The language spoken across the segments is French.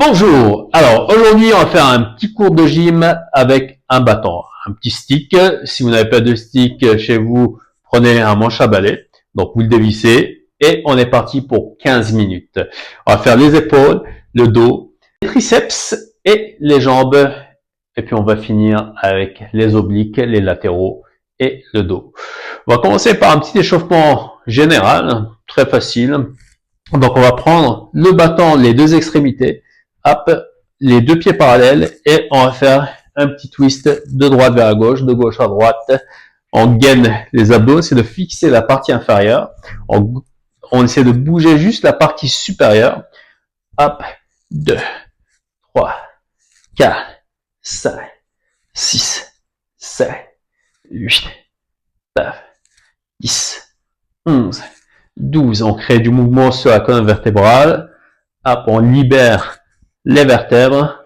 Bonjour, alors aujourd'hui on va faire un petit cours de gym avec un bâton, un petit stick. Si vous n'avez pas de stick chez vous, prenez un manche à balai, donc vous le dévissez et on est parti pour 15 minutes. On va faire les épaules, le dos, les triceps et les jambes et puis on va finir avec les obliques, les latéraux et le dos. On va commencer par un petit échauffement général, très facile. Donc on va prendre le bâton, les deux extrémités, hop, les deux pieds parallèles et on va faire un petit twist de droite vers la gauche, de gauche à droite. On gaine les abdos, c'est de fixer la partie inférieure. On essaie de bouger juste la partie supérieure. Hop, 2, 3, 4, 5, 6, 7, 8, 9, 10, 11, 12. On crée du mouvement sur la colonne vertébrale. Hop, on libère les vertèbres.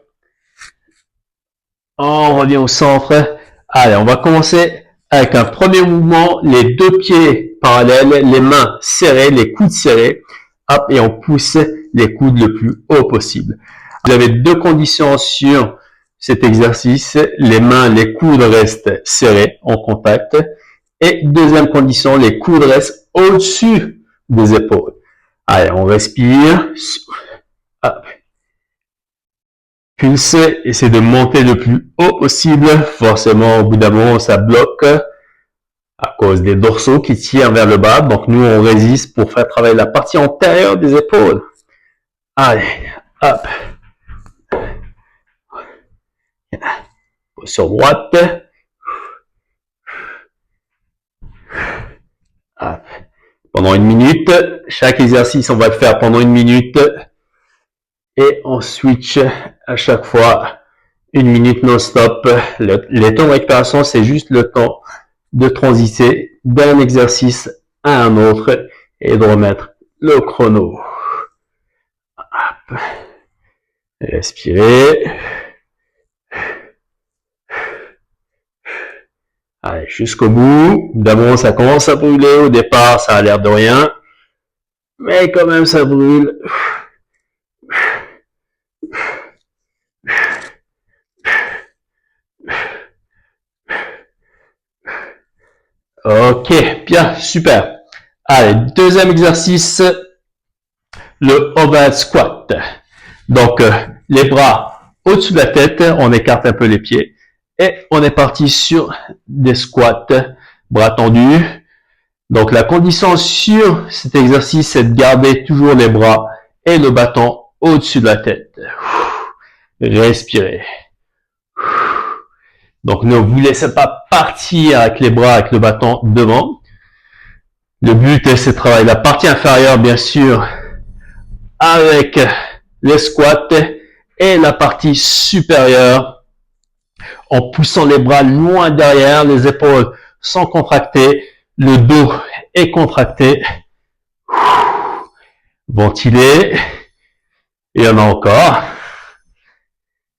On revient au centre. Allez, on va commencer avec un premier mouvement. Les deux pieds parallèles, les mains serrées, les coudes serrés. Hop, et on pousse les coudes le plus haut possible. Vous avez deux conditions sur cet exercice. Les mains, les coudes restent serrés, en contact. Et deuxième condition, les coudes restent au-dessus des épaules. Allez, on respire. Hop. Pulse, essaie de monter le plus haut possible. Forcément, au bout d'un moment, ça bloque à cause des dorsaux qui tirent vers le bas. Donc, nous, on résiste pour faire travailler la partie antérieure des épaules. Allez, hop. Sur droite. Hop. Pendant 1 minute. Chaque exercice, on va le faire pendant 1 minute. Et on switch à chaque fois 1 minute non-stop. Les temps de récupération, c'est juste le temps de transiter d'un exercice à un autre et de remettre le chrono. Hop. Respirez. Allez, jusqu'au bout. D'abord, ça commence à brûler. Au départ, ça a l'air de rien. Mais quand même, ça brûle. Ok, bien, super. Allez, deuxième exercice, le overhead squat. Donc, les bras au-dessus de la tête, on écarte un peu les pieds et on est parti sur des squats, bras tendus. Donc, la condition sur cet exercice, c'est de garder toujours les bras et le bâton au-dessus de la tête. Respirez. Donc, ne vous laissez pas partir avec les bras, avec le bâton devant. Le but, c'est de travailler la partie inférieure, bien sûr, avec les squats et la partie supérieure en poussant les bras loin derrière, les épaules sont contractées, le dos est contracté. Ventilez. Il y en a encore.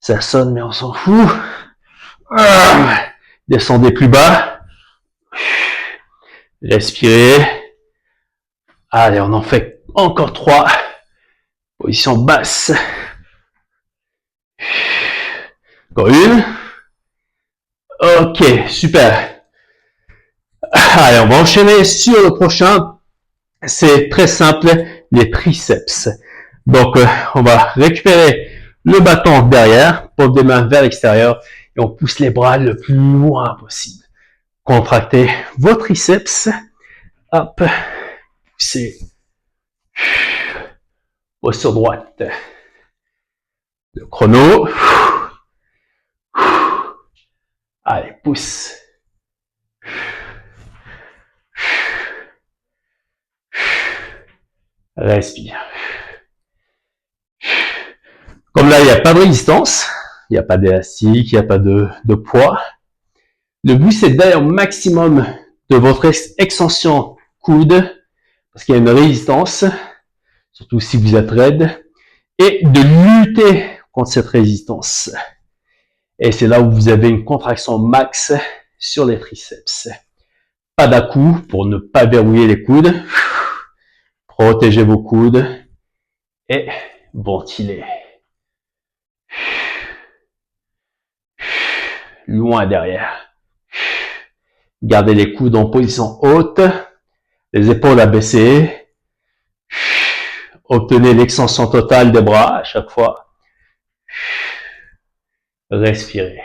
Ça sonne, mais on s'en fout. Descendez plus bas. Respirez. Allez, on en fait encore 3. Position basse. Encore une. Ok, super. Allez, on va enchaîner sur le prochain. C'est très simple, les triceps. Donc, on va récupérer le bâton derrière, paume des mains vers l'extérieur, et on pousse les bras le plus loin possible. Contractez vos triceps. Hop. Poussez. Posture droite. Le chrono. Allez, pousse. Respire. Comme là, il n'y a pas de résistance, il n'y a pas d'élastique, il n'y a pas de poids. Le but, c'est d'aller au maximum de votre extension coude, parce qu'il y a une résistance, surtout si vous êtes raide, et de lutter contre cette résistance. Et c'est là où vous avez une contraction max sur les triceps. Pas d'à-coups pour ne pas verrouiller les coudes. Protégez vos coudes et ventilez. loin derrière. Gardez les coudes en position haute, les épaules abaissées. Obtenez l'extension totale des bras à chaque fois. Respirez.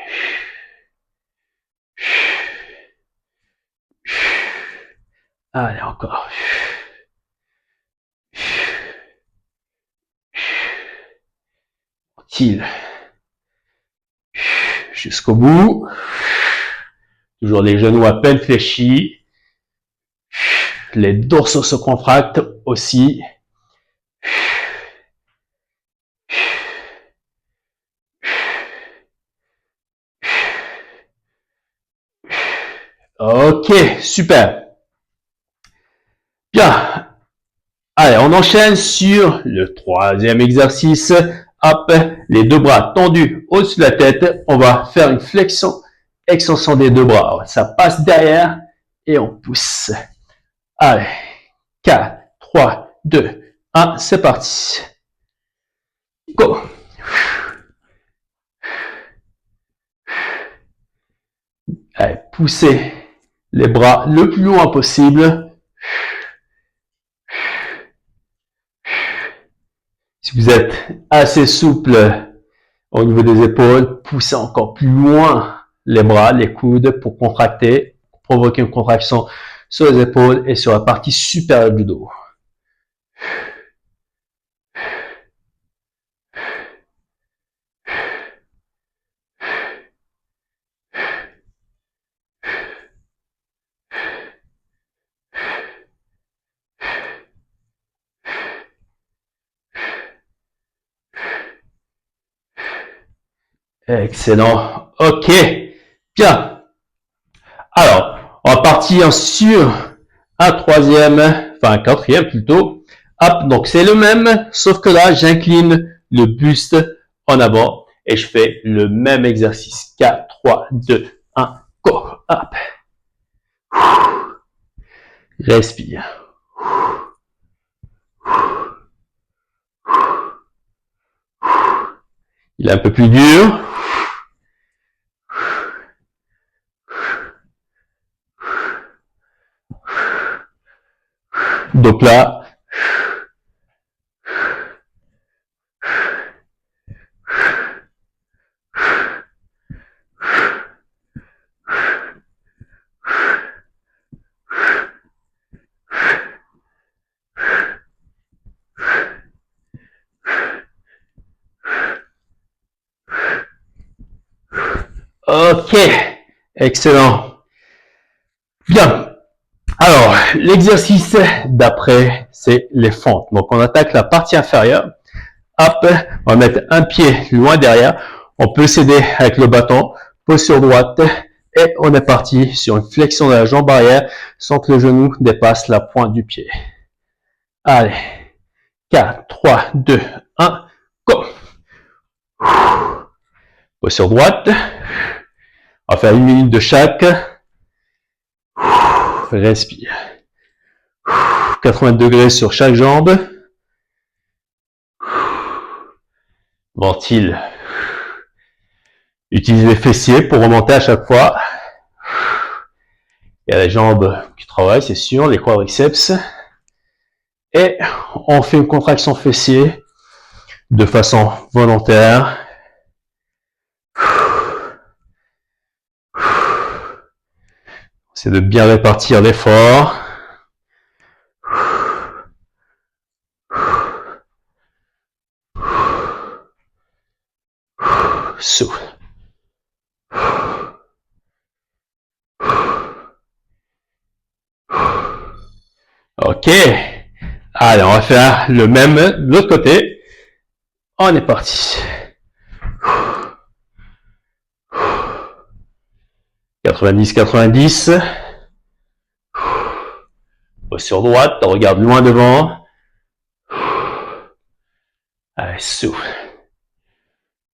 Allez, encore. Tranquille. Jusqu'au bout. Toujours les genoux à peine fléchis. Les dorsaux se contractent aussi. Ok, super. Bien. Allez, on enchaîne sur le troisième exercice. Hop, les deux bras tendus au-dessus de la tête. On va faire une flexion, extension des deux bras. Ça passe derrière et on pousse. Allez, 4, 3, 2, 1, c'est parti. Go. Allez, poussez les bras le plus loin possible. Si vous êtes assez souple au niveau des épaules, poussez encore plus loin les bras, les coudes pour contracter, provoquer une contraction sur les épaules et sur la partie supérieure du dos. Excellent. Ok. Bien. Alors, on va partir sur un quatrième plutôt. Hop, donc c'est le même, sauf que là, j'incline le buste en avant et je fais le même exercice. 4, 3, 2, 1, go. Hop. Respire. Il est un peu plus dur. Donc là, ok, excellent. Bien. Alors, l'exercice d'après, c'est les fentes. Donc, on attaque la partie inférieure. Hop, on va mettre un pied loin derrière. On peut s'aider avec le bâton. Posture droite. Et on est parti sur une flexion de la jambe arrière sans que le genou dépasse la pointe du pied. Allez. 4, 3, 2, 1, go. Posture droite. On va faire 1 minute de chaque. Respire. 80 degrés sur chaque jambe. Ventile. Utilisez les fessiers pour remonter à chaque fois. Il y a les jambes qui travaillent, c'est sûr, les quadriceps. Et on fait une contraction fessier de façon volontaire. C'est de bien répartir l'effort. Souffle. Ok. Allez, on va faire le même de l'autre côté. On est parti. 90-90. Posture droite, on regarde loin devant. Allez, souffle.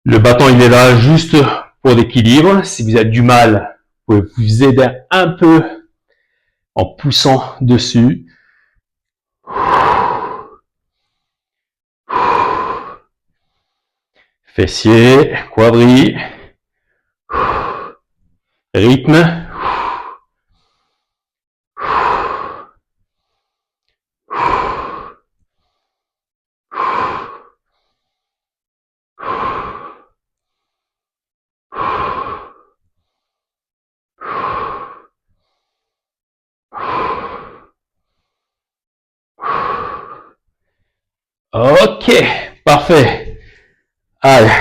Le bâton, il est là juste pour l'équilibre. Si vous avez du mal, vous pouvez vous aider un peu en poussant dessus. Fessiers, quadris. Rythme. Ok, parfait. Allez,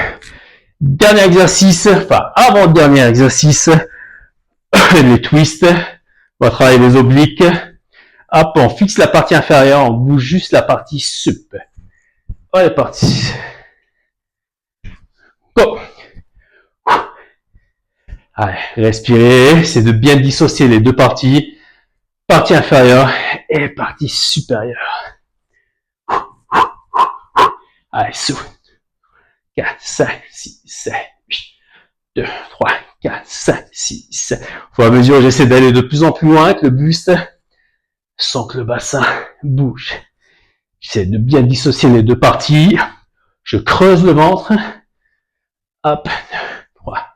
dernier exercice, enfin avant-dernier exercice, les twists. On va travailler les obliques. Hop, on fixe la partie inférieure, on bouge juste la partie sup. On est parti. Go. Allez, respirez, c'est de bien dissocier les deux parties, partie inférieure et partie supérieure. Allez, souffle. 4, 5, 6, 7, 8, 2, 3, 4, 5, 6, 7. Au fur et à mesure, j'essaie d'aller de plus en plus loin avec le buste, sans que le bassin bouge. J'essaie de bien dissocier les deux parties. Je creuse le ventre. Hop, 2, 3,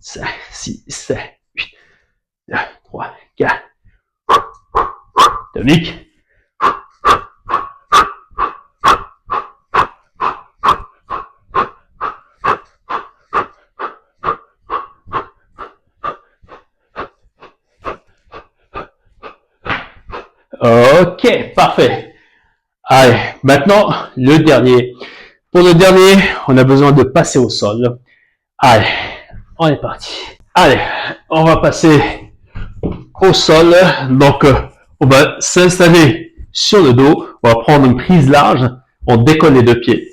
5, 6, 7, 8, 2, 3, 4. Tonique. Ok, parfait. Allez, maintenant, le dernier. Pour le dernier, on a besoin de passer au sol. Allez, on est parti. Allez, on va passer au sol. Donc, on va s'installer sur le dos. On va prendre une prise large. On décolle les deux pieds.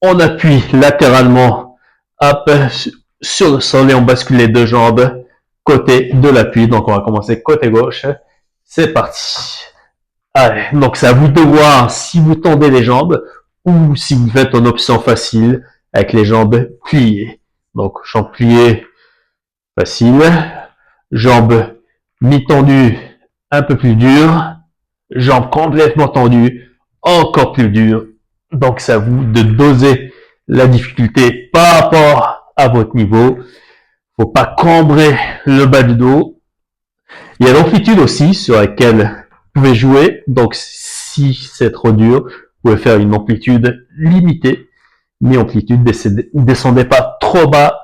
On appuie latéralement hop, sur le sol et on bascule les deux jambes côté de l'appui. Donc, on va commencer côté gauche. C'est parti. Allez, donc c'est à vous de voir si vous tendez les jambes ou si vous faites une option facile avec les jambes pliées. Donc, jambes pliées, facile. Jambes mi-tendues, un peu plus dures. Jambes complètement tendues, encore plus dures. Donc, c'est à vous de doser la difficulté par rapport à votre niveau. Faut pas cambrer le bas du dos. Il y a l'amplitude aussi sur laquelle vous pouvez jouer. Donc, si c'est trop dur, vous pouvez faire une amplitude limitée. Mais amplitude, descendez pas trop bas.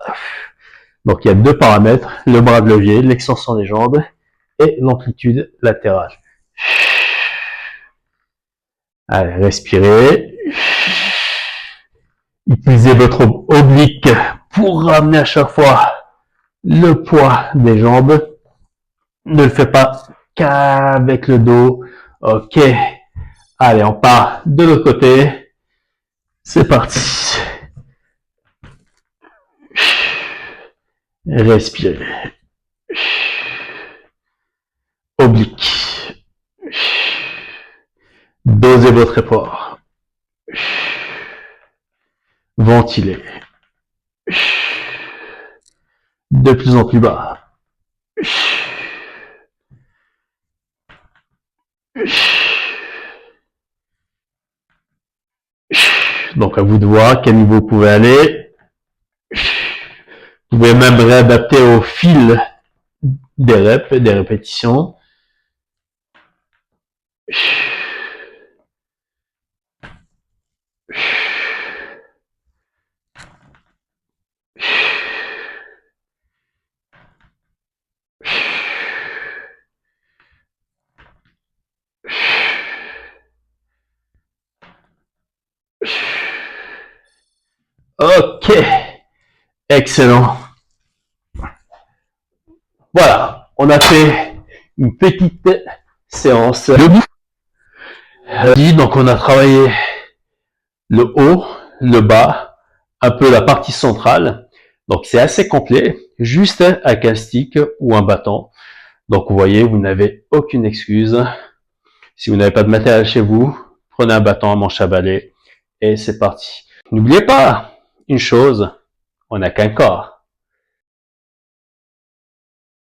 Donc, il y a deux paramètres, le bras de levier, l'extension des jambes et l'amplitude latérale. Allez, respirez. Utilisez votre oblique pour ramener à chaque fois le poids des jambes. Ne le faites pas qu'avec le dos. Ok. Allez, on part de l'autre côté. C'est parti. Respirez. Oblique. Dosez votre effort. Ventilez. De plus en plus bas. Donc à vous de voir quel niveau vous pouvez aller. Vous pouvez même réadapter au fil des reps, des répétitions. Ok, excellent. Voilà, on a fait une petite séance debout. Donc on a travaillé le haut, le bas, un peu la partie centrale. Donc c'est assez complet, juste avec un stick ou un bâton. Donc vous voyez, vous n'avez aucune excuse. Si vous n'avez pas de matériel chez vous, prenez un bâton, un manche à balai et c'est parti. N'oubliez pas une chose, on n'a qu'un corps.